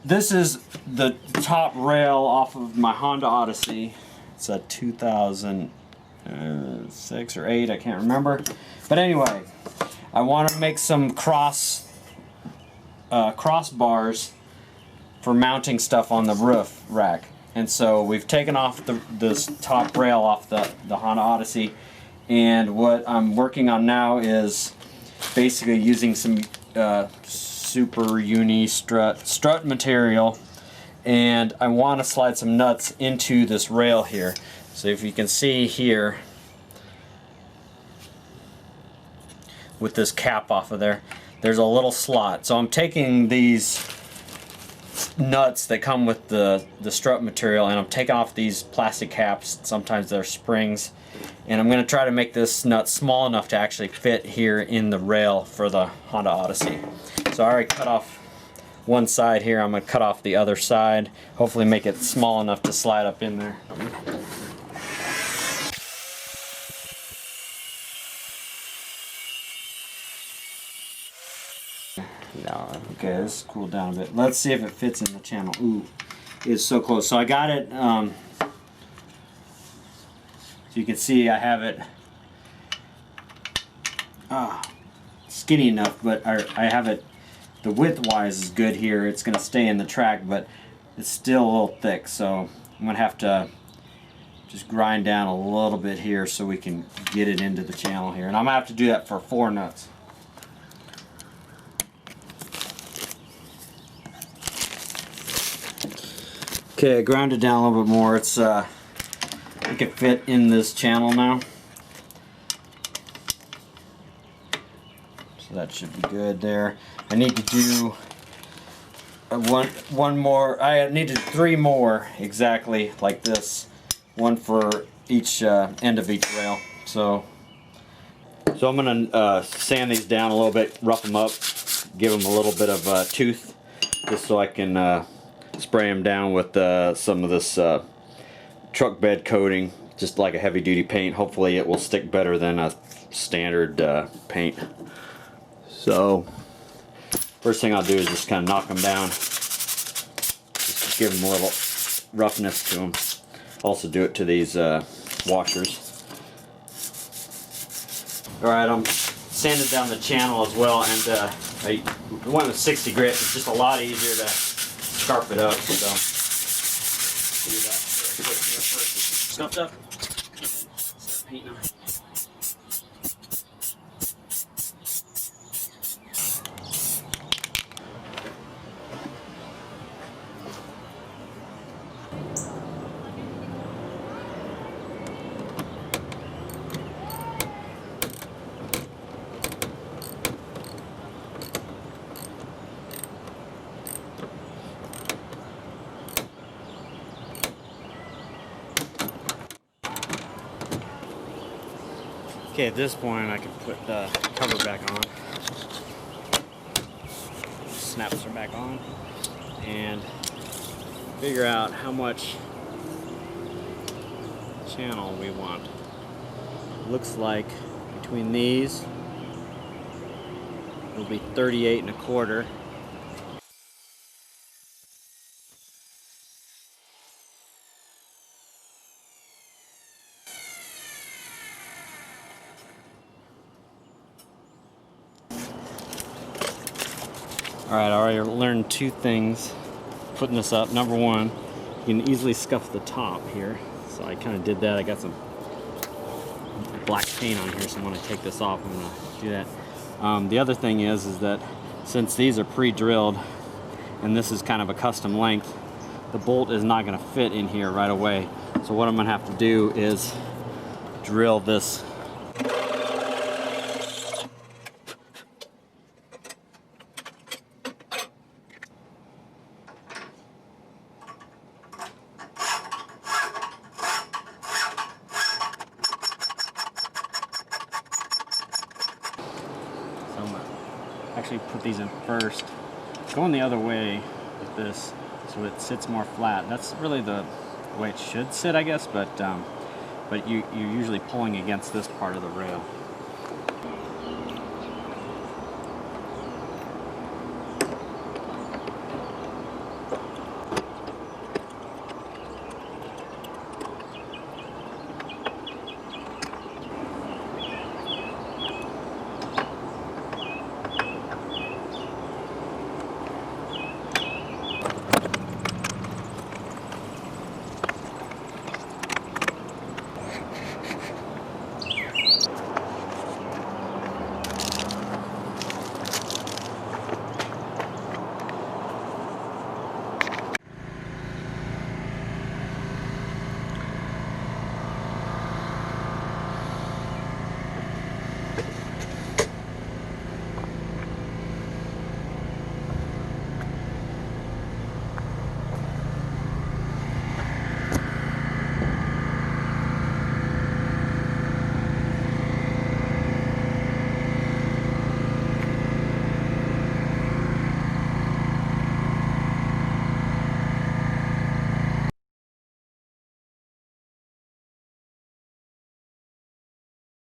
this is the top rail off of my Honda Odyssey. It's a 2006 or 8, I can't remember. But anyway, I want to make some crossbars for mounting stuff on the roof rack. And so we've taken off this top rail off the Honda Odyssey, and what I'm working on now is basically using some super uni strut material, and I want to slide some nuts into this rail here. So if you can see here with this cap off of there, there's a little slot. So I'm taking these nuts that come with the strut material, and I'm taking off these plastic caps. Sometimes they're springs, and I'm going to try to make this nut small enough to actually fit here in the rail for the Honda Odyssey. So I already cut off one side here. I'm going to cut off the other side, hopefully make it small enough to slide up in there. Okay, this cooled down a bit. Let's see if it fits in the channel. Ooh, it's so close. So I got it, so you can see I have it skinny enough, but I have it, the width-wise is good here. It's going to stay in the track, but it's still a little thick, so I'm going to have to just grind down a little bit here so we can get it into the channel here. And I'm going to have to do that for 4 nuts. Okay, I ground it down a little bit more. It's it can fit in this channel now, so that should be good there. I need to do one more. I need to 3 more exactly like this, one for each end of each rail. So I'm gonna sand these down a little bit, rough them up, give them a little bit of tooth, just so I can spray them down with some of this truck bed coating, just like a heavy duty paint. Hopefully it will stick better than a standard paint. So first thing I'll do is just kind of knock them down, just give them a little roughness to them. Also do it to these washers. Alright, I'm sanding down the channel as well, and I went with 60 grit. It's just a lot easier to scarf it up, so do that real quick here first. Scuffed up. Start painting them. Okay, at this point I can put the cover back on. Snaps her back on and figure out how much channel we want. Looks like between these it'll be 38¼ . Alright, I already learned 2 things putting this up. Number 1, you can easily scuff the top here. So I kind of did that. I got some black paint on here, so when I take this off, I'm going to do that. The other thing is that since these are pre-drilled and this is kind of a custom length, the bolt is not going to fit in here right away. So what I'm going to have to do is drill this . Actually put these in first, going the other way with this so it sits more flat. That's really the way it should sit, I guess, but you're usually pulling against this part of the rail.